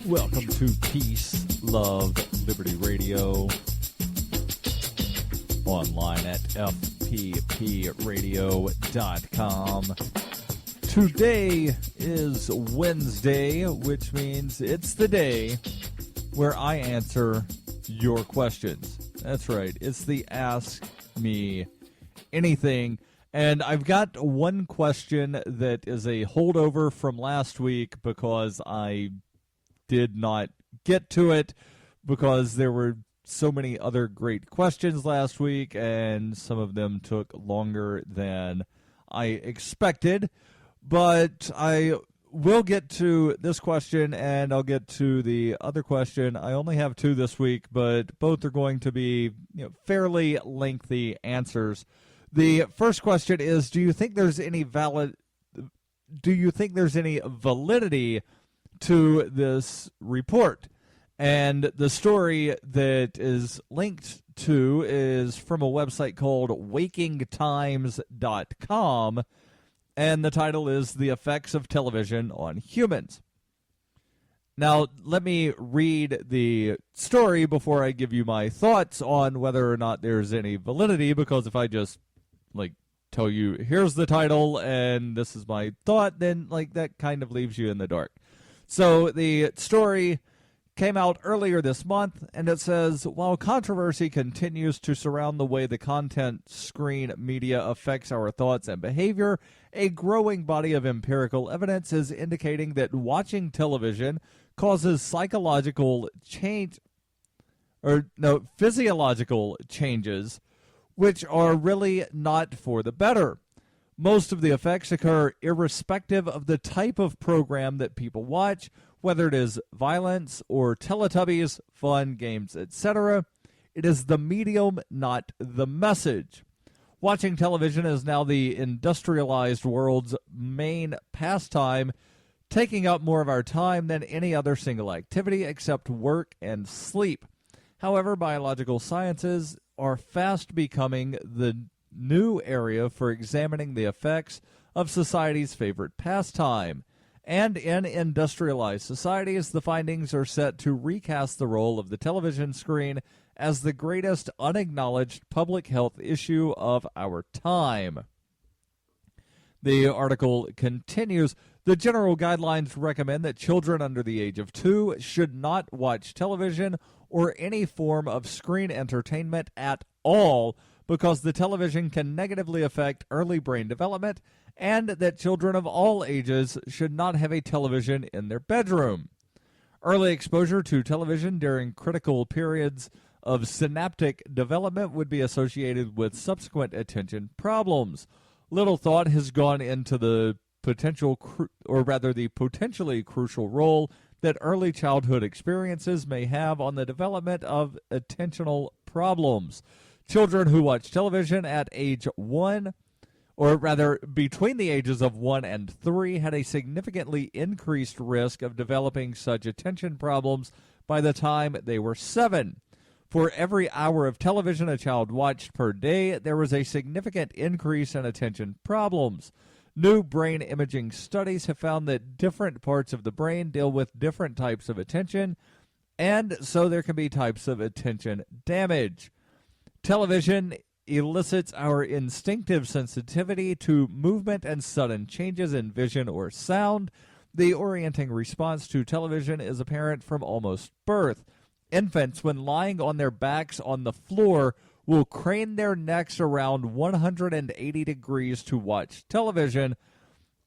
Welcome to Peace, Love, Liberty Radio. Online at fppradio.com. Today is Wednesday, which means it's the day where I answer your questions. That's right. It's the Ask Me Anything. And I've got one question that is a holdover from last week because I did not get to it because there were so many other great questions last week and some of them took longer than I expected. But I will get to this question and I'll get to the other question. I only have two this week, but both are going to be fairly lengthy answers. The first question is, do you think there's any validity to this report? And the story that is linked to is from a website called wakingtimes.com, and the title is The Effects of Television on Humans. Now, let me read the story before I give you my thoughts on whether or not there's any validity, because if I just tell you here's the title and this is my thought, then that kind of leaves you in the dark. So the story came out earlier this month, and it says, while controversy continues to surround the way the content screen media affects our thoughts and behavior, a growing body of empirical evidence is indicating that watching television causes physiological changes, which are really not for the better. Most of the effects occur irrespective of the type of program that people watch, whether it is violence or Teletubbies, fun, games, etc. It is the medium, not the message. Watching television is now the industrialized world's main pastime, taking up more of our time than any other single activity except work and sleep. However, biological sciences are fast becoming the new area for examining the effects of society's favorite pastime. And in industrialized societies, the findings are set to recast the role of the television screen as the greatest unacknowledged public health issue of our time. The article continues, the general guidelines recommend that children under the age of 2 should not watch television or any form of screen entertainment at all because the television can negatively affect early brain development, and that children of all ages should not have a television in their bedroom. Early exposure to television during critical periods of synaptic development would be associated with subsequent attention problems. Little thought has gone into the potentially crucial role that early childhood experiences may have on the development of attentional problems. Children who watch television at age 1, or rather between the ages of 1 and 3, had a significantly increased risk of developing such attention problems by the time they were 7. For every hour of television a child watched per day, there was a significant increase in attention problems. New brain imaging studies have found that different parts of the brain deal with different types of attention, and so there can be types of attention damage. Television elicits our instinctive sensitivity to movement and sudden changes in vision or sound. The orienting response to television is apparent from almost birth. Infants, when lying on their backs on the floor, will crane their necks around 180 degrees to watch television.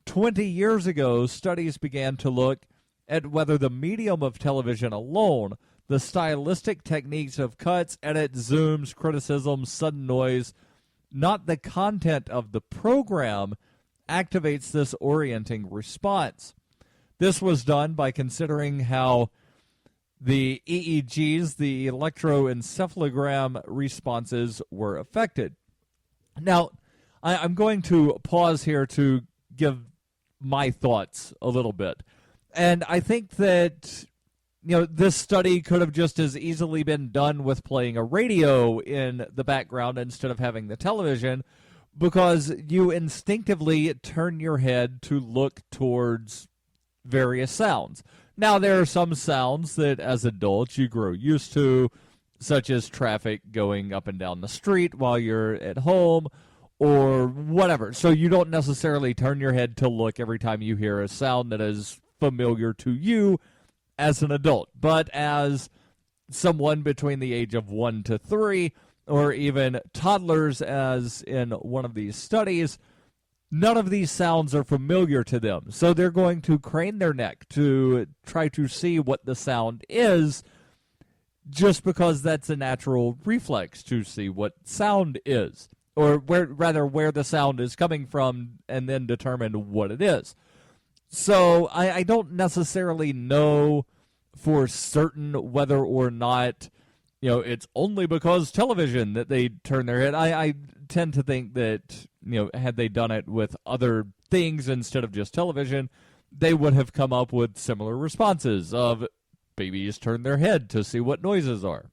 20 years ago, studies began to look at whether the medium of television alone, the stylistic techniques of cuts, edits, zooms, criticisms, sudden noise, not the content of the program, activates this orienting response. This was done by considering how the EEGs, the electroencephalogram responses, were affected. Now, I'm going to pause here to give my thoughts a little bit. And I think that this study could have just as easily been done with playing a radio in the background instead of having the television, because you instinctively turn your head to look towards various sounds. Now, there are some sounds that as adults you grow used to, such as traffic going up and down the street while you're at home or whatever. So you don't necessarily turn your head to look every time you hear a sound that is familiar to you as an adult. But as someone between the age of 1 to 3, or even toddlers, as in one of these studies, none of these sounds are familiar to them. So they're going to crane their neck to try to see what the sound is, just because that's a natural reflex to see what sound is, or where the sound is coming from, and then determine what it is. So I don't necessarily know for certain whether or not, it's only because television that they turn their head. I tend to think that, had they done it with other things instead of just television, they would have come up with similar responses of babies turn their head to see what noises are.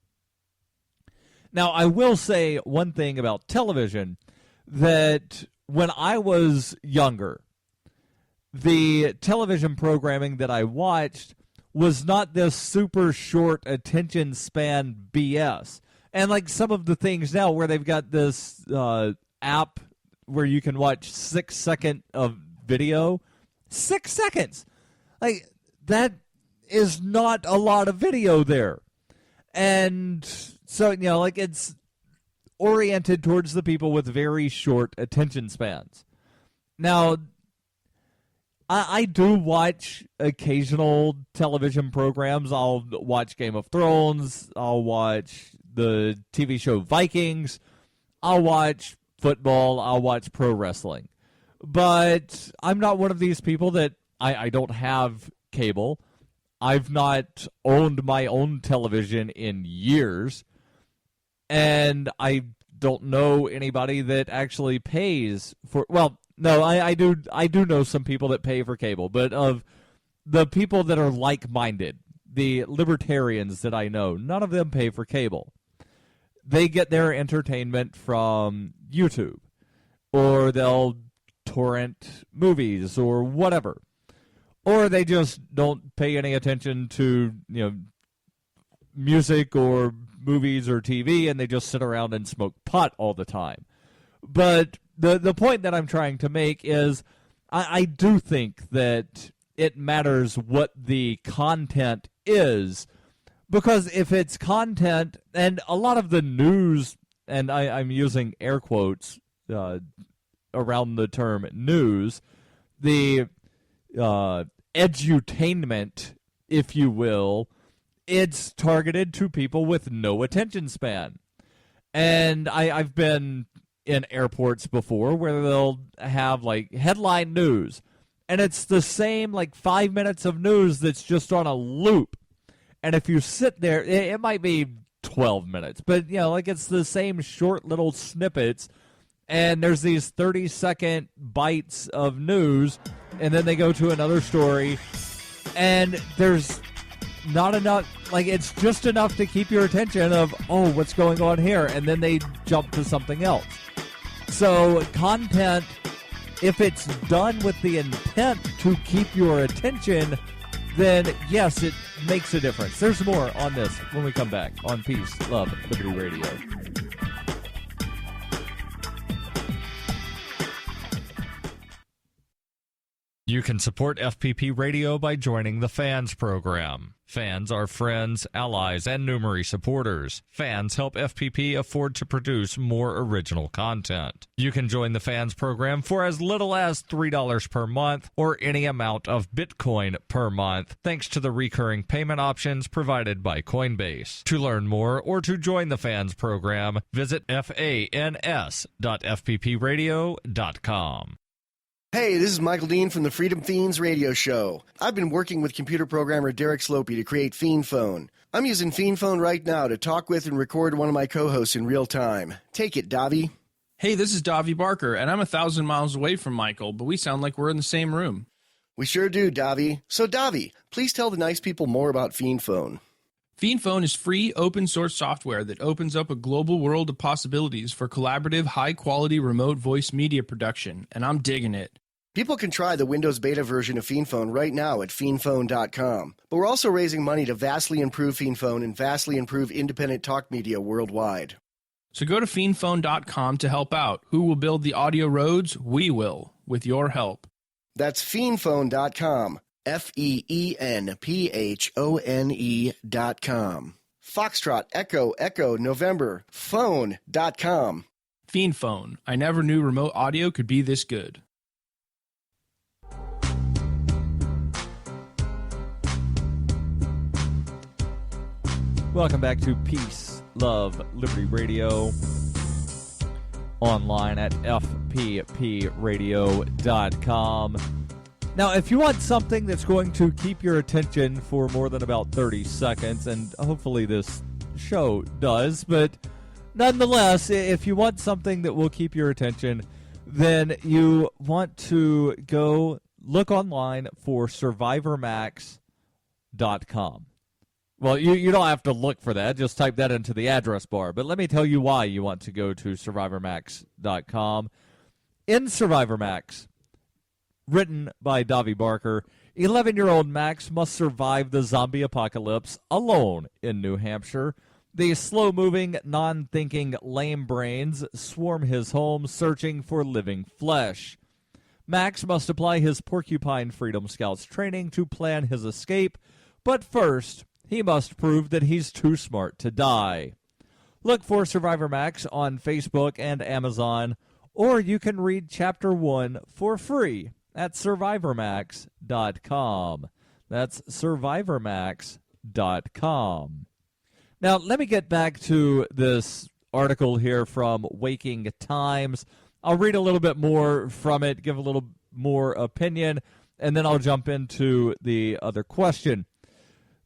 Now, I will say one thing about television, that when I was younger, the television programming that I watched was not this super short attention span BS. And like some of the things now where they've got this app where you can watch 6 seconds of video. 6 seconds! Like, that is not a lot of video there. And so, it's oriented towards the people with very short attention spans. Now, I do watch occasional television programs. I'll watch Game of Thrones. I'll watch the TV show Vikings. I'll watch football. I'll watch pro wrestling. But I'm not one of these people that I don't have cable. I've not owned my own television in years, and I don't know anybody that actually pays for. Well, no, I do know some people that pay for cable, but of the people that are like-minded, the libertarians that I know, none of them pay for cable. They get their entertainment from YouTube, or they'll torrent movies or whatever. Or they just don't pay any attention to, music or movies or TV, and they just sit around and smoke pot all the time. But the point that I'm trying to make is I do think that it matters what the content is, because if it's content, and a lot of the news, and I'm using air quotes around the term news, the edutainment, if you will, it's targeted to people with no attention span. And I've been in airports before where they'll have like headline news, and it's the same 5 minutes of news that's just on a loop. And if you sit there, it might be 12 minutes, but it's the same short little snippets. And there's these 30-second bites of news, and then they go to another story, and there's not enough, it's just enough to keep your attention of, oh, what's going on here, and then they jump to something else. So content, if it's done with the intent to keep your attention, then yes, it makes a difference. There's more on this when we come back on Peace, Love, Liberty Radio. You can support FPP Radio by joining the Fans program. Fans are friends, allies, and Numery supporters. Fans help FPP afford to produce more original content. You can join the Fans program for as little as $3 per month or any amount of Bitcoin per month, thanks to the recurring payment options provided by Coinbase. To learn more or to join the Fans program, visit fans.fppradio.com. Hey, this is Michael Dean from the Freedom Fiends radio show. I've been working with computer programmer Derek Slopey to create Fiend Phone. I'm using Fiend Phone right now to talk with and record one of my co-hosts in real time. Take it, Davi. Hey, this is Davi Barker, and I'm 1,000 miles away from Michael, but we sound like we're in the same room. We sure do, Davi. So, Davi, please tell the nice people more about Fiend Phone. Fiend Phone is free, open-source software that opens up a global world of possibilities for collaborative, high-quality remote voice media production, and I'm digging it. People can try the Windows beta version of PhonePhone right now at PhonePhone.com. But we're also raising money to vastly improve PhonePhone and vastly improve independent talk media worldwide. So go to PhonePhone.com to help out. Who will build the audio roads? We will, with your help. That's PhonePhone.com. FEENPHONE.com. Foxtrot, Echo, Echo, November, Phone.com. PhonePhone. I never knew remote audio could be this good. Welcome back to Peace, Love, Liberty Radio, online at fppradio.com. Now, if you want something that's going to keep your attention for more than about 30 seconds, and hopefully this show does, but nonetheless, if you want something that will keep your attention, then you want to go look online for SurvivorMax.com. Well, you don't have to look for that. Just type that into the address bar. But let me tell you why you want to go to SurvivorMax.com. In Survivor Max, written by Davy Barker, 11-year-old Max must survive the zombie apocalypse alone in New Hampshire. The slow-moving, non-thinking lame brains swarm his home searching for living flesh. Max must apply his Porcupine Freedom Scouts training to plan his escape, but first, he must prove that he's too smart to die. Look for Survivor Max on Facebook and Amazon, or you can read Chapter 1 for free at SurvivorMax.com. That's SurvivorMax.com. Now, let me get back to this article here from Waking Times. I'll read a little bit more from it, give a little more opinion, and then I'll jump into the other question.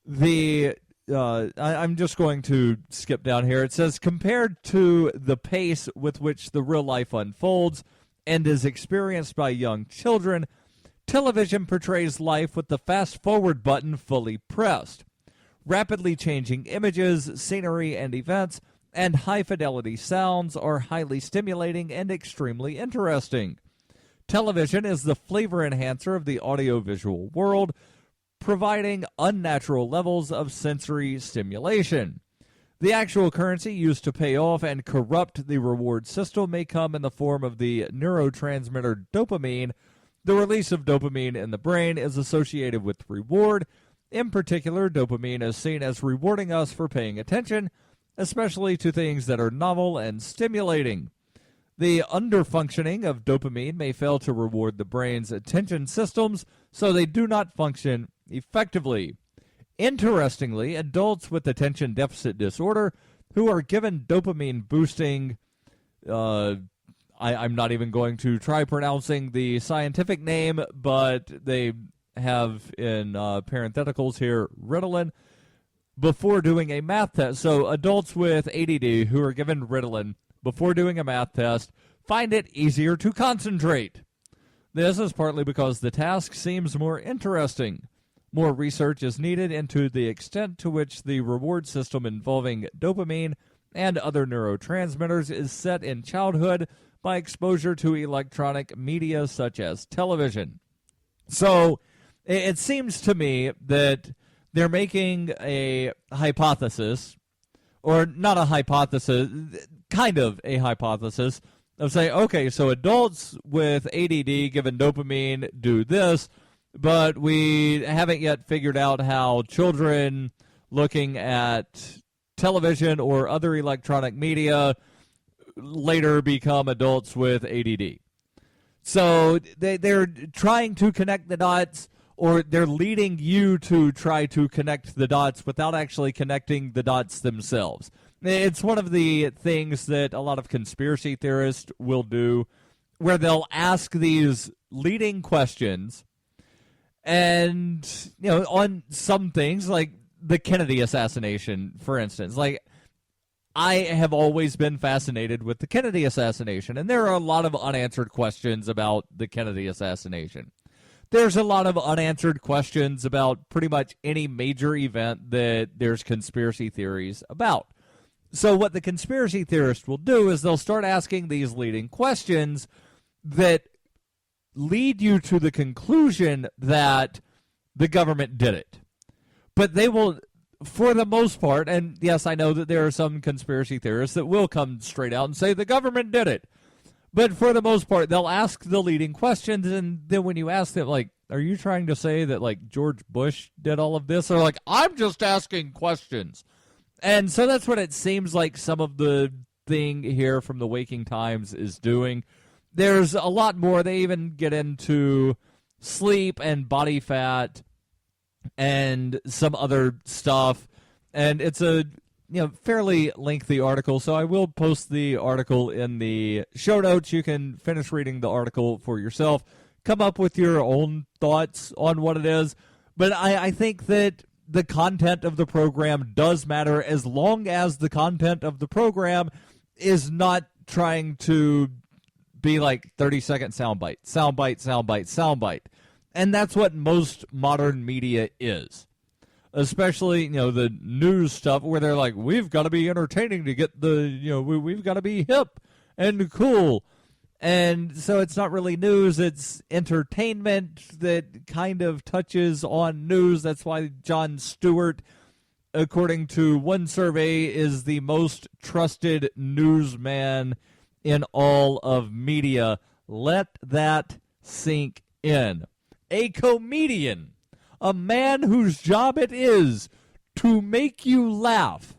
I'm just going to skip down here. It says, compared to the pace with which the real life unfolds and is experienced by young children, television portrays life with the fast-forward button fully pressed. Rapidly changing images, scenery, and events, and high-fidelity sounds are highly stimulating and extremely interesting. Television is the flavor enhancer of the audiovisual world, providing unnatural levels of sensory stimulation. The actual currency used to pay off and corrupt the reward system may come in the form of the neurotransmitter dopamine. The release of dopamine in the brain is associated with reward. In particular, dopamine is seen as rewarding us for paying attention, especially to things that are novel and stimulating. The underfunctioning of dopamine may fail to reward the brain's attention systems, so they do not function effectively. Interestingly, adults with attention deficit disorder who are given dopamine boosting, I'm not even going to try pronouncing the scientific name, but they have in parentheticals here, Ritalin, before doing a math test. So adults with ADD who are given Ritalin before doing a math test find it easier to concentrate. This is partly because the task seems more interesting. More research is needed into the extent to which the reward system involving dopamine and other neurotransmitters is set in childhood by exposure to electronic media such as television. So it seems to me that they're making a hypothesis, or not a hypothesis, kind of a hypothesis, of saying, okay, so adults with ADD given dopamine do this, but we haven't yet figured out how children looking at television or other electronic media later become adults with ADD. So they're trying to connect the dots, or they're leading you to try to connect the dots without actually connecting the dots themselves. It's one of the things that a lot of conspiracy theorists will do, where they'll ask these leading questions, and, you know, on some things, like the Kennedy assassination, for instance. Like, I have always been fascinated with the Kennedy assassination, and there are a lot of unanswered questions about the Kennedy assassination. There's a lot of unanswered questions about pretty much any major event that there's conspiracy theories about. So what the conspiracy theorists will do is they'll start asking these leading questions that lead you to the conclusion that the government did it. But they will, for the most part, and yes, I know that there are some conspiracy theorists that will come straight out and say the government did it. But for the most part, they'll ask the leading questions, and then when you ask them, like, are you trying to say that, like, George Bush did all of this? Or, like, I'm just asking questions. And so that's what it seems like some of the thing here from the Waking Times is doing. There's a lot more. They even get into sleep and body fat and some other stuff. And it's a fairly lengthy article, so I will post the article in the show notes. You can finish reading the article for yourself, come up with your own thoughts on what it is. But I think that the content of the program does matter, as long as the content of the program is not trying to be like 30-second soundbite. And that's what most modern media is. Especially, the news stuff where they're like, we've got to be entertaining to get the, we've got to be hip and cool. And so it's not really news, it's entertainment that kind of touches on news. That's why Jon Stewart, according to one survey, is the most trusted newsman in all of media. Let that sink in. A comedian, a man whose job it is to make you laugh,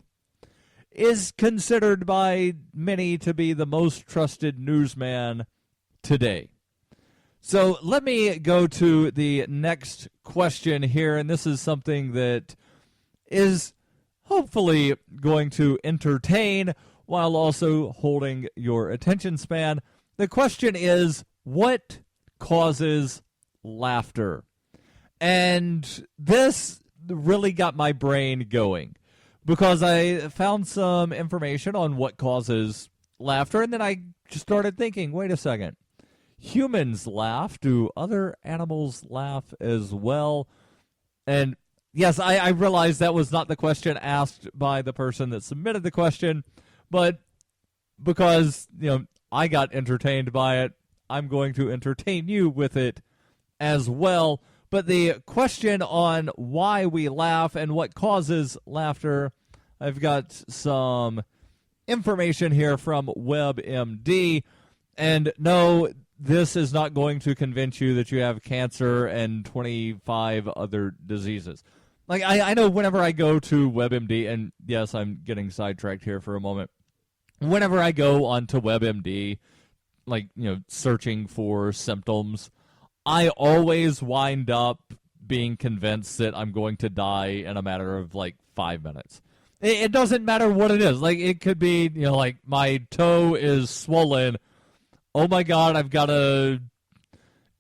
is considered by many to be the most trusted newsman today. So let me go to the next question here, and this is something that is hopefully going to entertain while also holding your attention span. The question is, what causes laughter? And this really got my brain going, because I found some information on what causes laughter, and then I just started thinking, wait a second, humans laugh. Do other animals laugh as well? And yes, I realized that was not the question asked by the person that submitted the question, but because, I got entertained by it, I'm going to entertain you with it as well. But the question on why we laugh and what causes laughter, I've got some information here from WebMD. And no, this is not going to convince you that you have cancer and 25 other diseases. Like, I know whenever I go to WebMD, and yes, I'm getting sidetracked here for a moment. Whenever I go onto WebMD, like, searching for symptoms, I always wind up being convinced that I'm going to die in a matter of, 5 minutes. It doesn't matter what it is. Like, it could be, like, my toe is swollen. Oh, my God, I've got a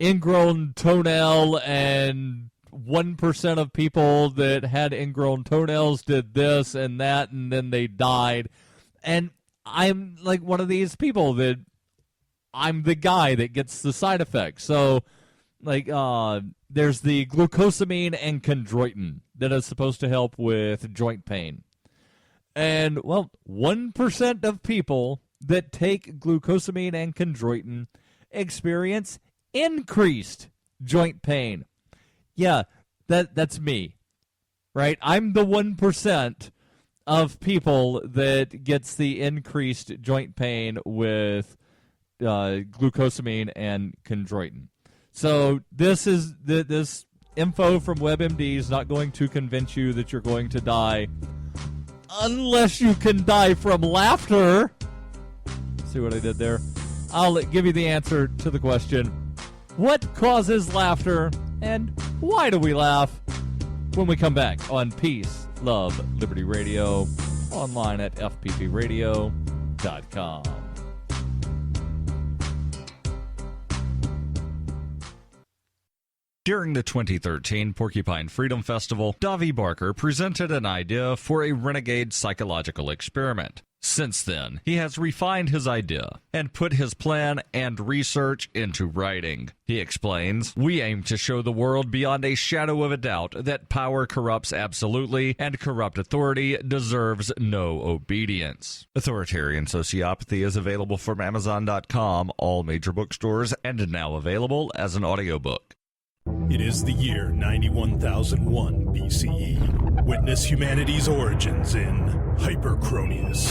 ingrown toenail, and 1% of people that had ingrown toenails did this and that, and then they died. And I'm, like, one of these people that I'm the guy that gets the side effects. So, there's the glucosamine and chondroitin that is supposed to help with joint pain. And, 1% of people that take glucosamine and chondroitin experience increased joint pain. Yeah, that's me, right? I'm the 1% of people that gets the increased joint pain with glucosamine and chondroitin. So this info from WebMD is not going to convince you that you're going to die unless you can die from laughter. See what I did there? I'll give you the answer to the question, what causes laughter and why do we laugh, when we come back on Peace, Love, Liberty Radio, online at fppradio.com. During the 2013 Porcupine Freedom Festival, Davi Barker presented an idea for a renegade psychological experiment. Since then, he has refined his idea and put his plan and research into writing. He explains, "We aim to show the world beyond a shadow of a doubt that power corrupts absolutely and corrupt authority deserves no obedience." Authoritarian Sociopathy is available from Amazon.com, all major bookstores, and now available as an audiobook. It is the year 91,001 BCE. Witness humanity's origins in Hyperchronius,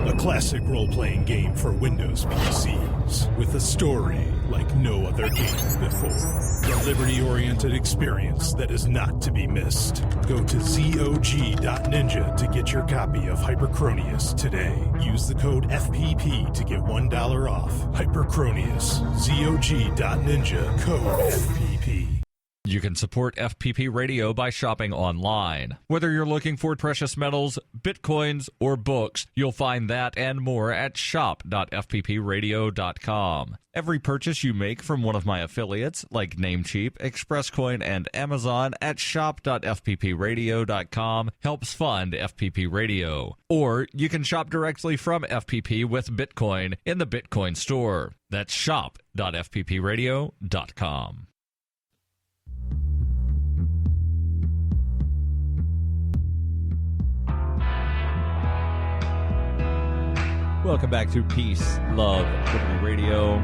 a classic role-playing game for Windows PCs, with a story like no other game before. A liberty-oriented experience that is not to be missed. Go to zog.ninja to get your copy of Hyperchronius today. Use the code FPP to get $1 off. Hyperchronius, zog.ninja, code FPP. You can support FPP Radio by shopping online. Whether you're looking for precious metals, bitcoins, or books, you'll find that and more at shop.fppradio.com. Every purchase you make from one of my affiliates, like Namecheap, ExpressCoin, and Amazon, at shop.fppradio.com helps fund FPP Radio. Or you can shop directly from FPP with Bitcoin in the Bitcoin store. That's shop.fppradio.com. Welcome back to Peace, Love, Liberty Radio.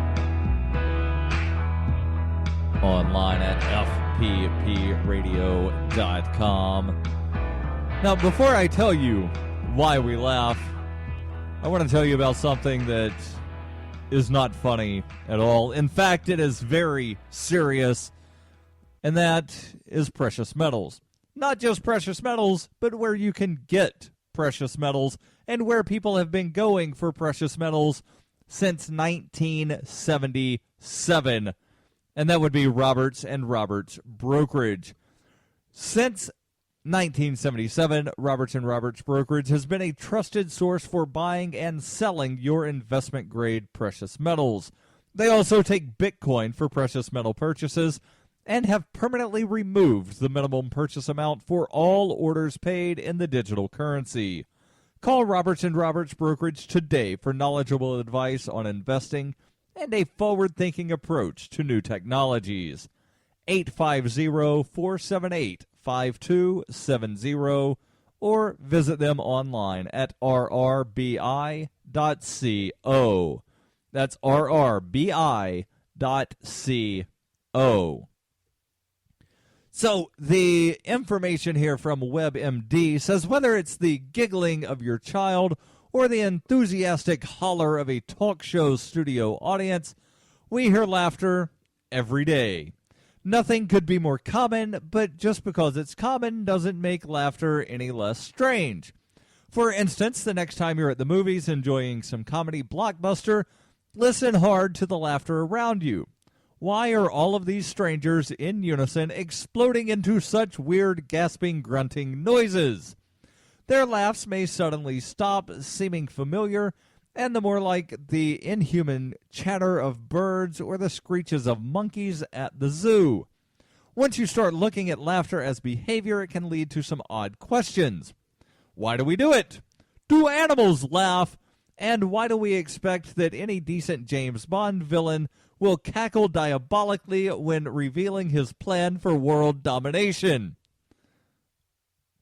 Online at fppradio.com. Now, before I tell you why we laugh, I want to tell you about something that is not funny at all. In fact, it is very serious, and that is precious metals. Not just precious metals, but where you can get precious metals and where people have been going for precious metals since 1977. And that would be Roberts and Roberts Brokerage. Since 1977, Roberts and Roberts Brokerage has been a trusted source for buying and selling your investment-grade precious metals. They also take Bitcoin for precious metal purchases and have permanently removed the minimum purchase amount for all orders paid in the digital currency. Call Roberts & Roberts Brokerage today for knowledgeable advice on investing and a forward-thinking approach to new technologies. 850-478-5270 or visit them online at rrbi.co. That's rrbi.co. So the information here from WebMD says whether it's the giggling of your child or the enthusiastic holler of a talk show studio audience, we hear laughter every day. Nothing could be more common, but just because it's common doesn't make laughter any less strange. For instance, the next time you're at the movies enjoying some comedy blockbuster, listen hard to the laughter around you. Why are all of these strangers in unison exploding into such weird, gasping, grunting noises? Their laughs may suddenly stop, seeming familiar, and the more like the inhuman chatter of birds or the screeches of monkeys at the zoo. Once you start looking at laughter as behavior, it can lead to some odd questions. Why do we do it? Do animals laugh? And why do we expect that any decent James Bond villain will cackle diabolically when revealing his plan for world domination?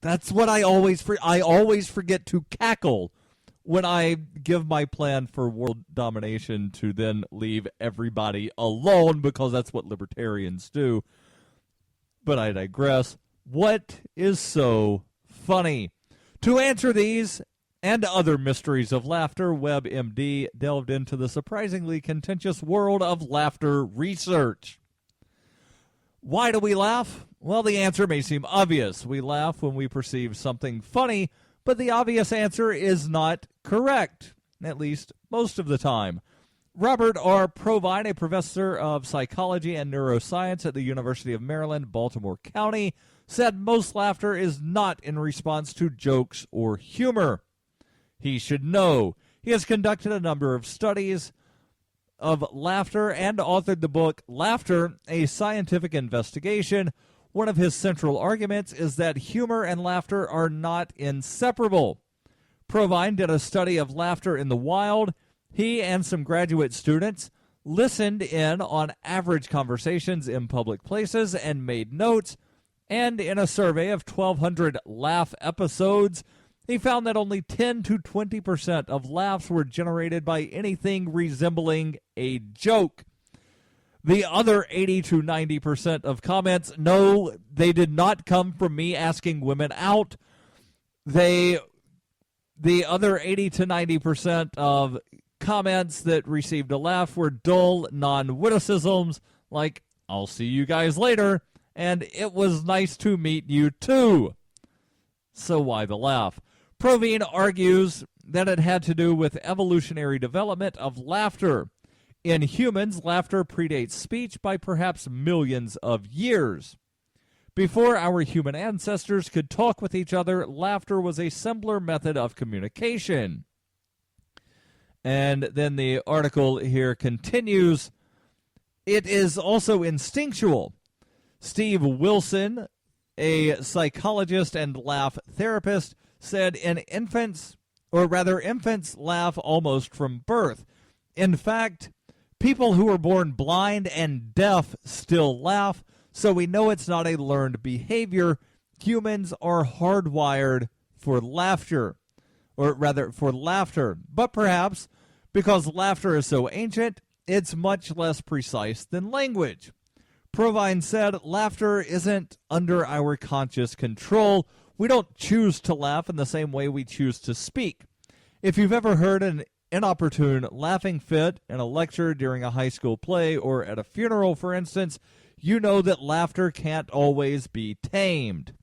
That's what I always forget to cackle when I give my plan for world domination, to then leave everybody alone, because that's what libertarians do. But I digress. What is so funny? To answer these and other mysteries of laughter, WebMD delved into the surprisingly contentious world of laughter research. Why do we laugh? Well, the answer may seem obvious. We laugh when we perceive something funny, but the obvious answer is not correct, at least most of the time. Robert R. Provine, a professor of psychology and neuroscience at the University of Maryland, Baltimore County, said most laughter is not in response to jokes or humor. He should know. He has conducted a number of studies of laughter and authored the book Laughter, a Scientific Investigation. One of his central arguments is that humor and laughter are not inseparable. Provine did a study of laughter in the wild. He and some graduate students listened in on average conversations in public places and made notes. And in a survey of 1,200 laugh episodes, he found that only 10 to 20% of laughs were generated by anything resembling a joke. The other 80 to 90% of comments, no, they did not come from me asking women out. The other 80 to 90% of comments that received a laugh were dull non-witticisms like, I'll see you guys later, and it was nice to meet you too. So why the laugh? Provine argues that it had to do with evolutionary development of laughter. In humans, laughter predates speech by perhaps millions of years. Before our human ancestors could talk with each other, laughter was a simpler method of communication. And then the article here continues, it is also instinctual. Steve Wilson, a psychologist and laugh therapist, said infants laugh almost from birth. In fact, people who are born blind and deaf still laugh, so we know it's not a learned behavior. Humans are hardwired for laughter, but perhaps because laughter is so ancient, it's much less precise than language. Provine said, laughter isn't under our conscious control. We don't choose to laugh in the same way we choose to speak. If you've ever heard an inopportune laughing fit in a lecture during a high school play or at a funeral, for instance, you know that laughter can't always be tamed.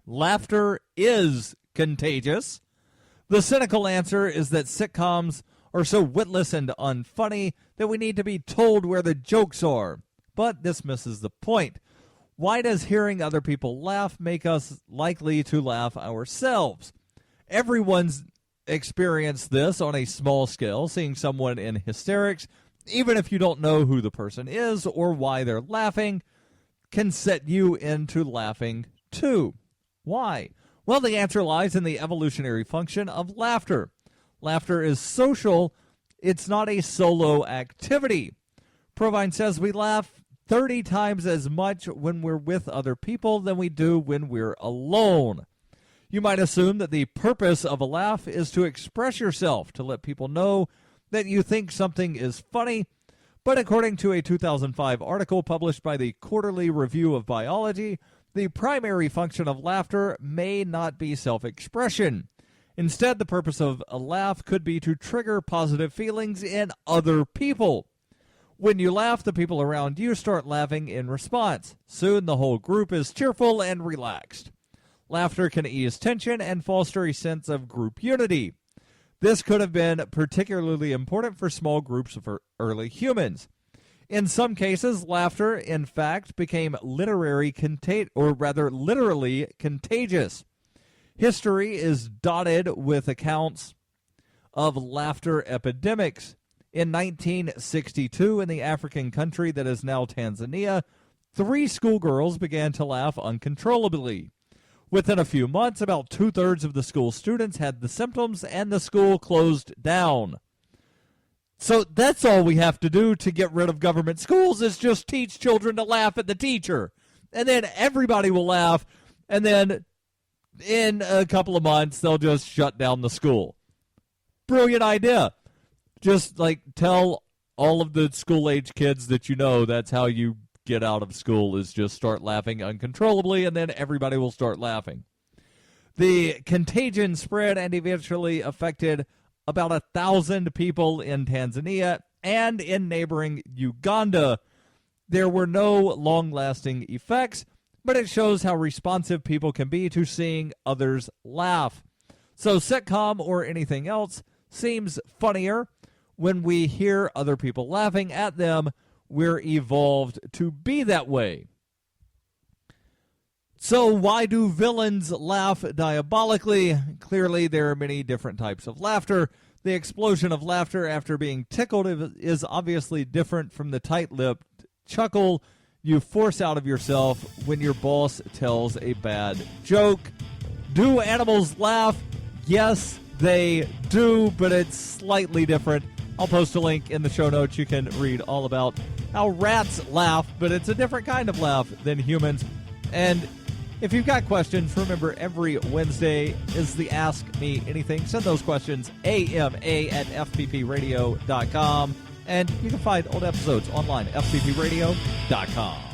Laughter is contagious. The cynical answer is that sitcoms are so witless and unfunny that we need to be told where the jokes are. But this misses the point. Why does hearing other people laugh make us likely to laugh ourselves? Everyone's experienced this on a small scale, seeing someone in hysterics, even if you don't know who the person is or why they're laughing, can set you into laughing too. Why? Well, the answer lies in the evolutionary function of laughter. Laughter is social. It's not a solo activity. Provine says we laugh 30 times as much when we're with other people than we do when we're alone. You might assume that the purpose of a laugh is to express yourself, to let people know that you think something is funny, but according to a 2005 article published by the Quarterly Review of Biology, the primary function of laughter may not be self-expression. Instead, the purpose of a laugh could be to trigger positive feelings in other people. When you laugh, the people around you start laughing in response. Soon the whole group is cheerful and relaxed. Laughter can ease tension and foster a sense of group unity. This could have been particularly important for small groups of early humans. In some cases, laughter, in fact, became literally contagious. History is dotted with accounts of laughter epidemics. In 1962, in the African country that is now Tanzania, 3 schoolgirls began to laugh uncontrollably. Within a few months, about 2/3 of the school students had the symptoms, and the school closed down. So that's all we have to do to get rid of government schools is just teach children to laugh at the teacher. And then everybody will laugh, and then in a couple of months, they'll just shut down the school. Brilliant idea. Just tell all of the school-age kids that you know that's how you get out of school is just start laughing uncontrollably, and then everybody will start laughing. The contagion spread and eventually affected about 1,000 people in Tanzania and in neighboring Uganda. There were no long-lasting effects, but it shows how responsive people can be to seeing others laugh. So sitcom or anything else seems funnier when we hear other people laughing at them. We're evolved to be that way. So why do villains laugh diabolically? Clearly, there are many different types of laughter. The explosion of laughter after being tickled is obviously different from the tight-lipped chuckle you force out of yourself when your boss tells a bad joke. Do animals laugh? Yes, They do, but it's slightly different. I'll post a link in the show notes. You can read all about how rats laugh, but it's a different kind of laugh than humans. And if you've got questions, remember every Wednesday is the Ask Me Anything. Send those questions ama@fppradio.com. And you can find old episodes online at fppradio.com.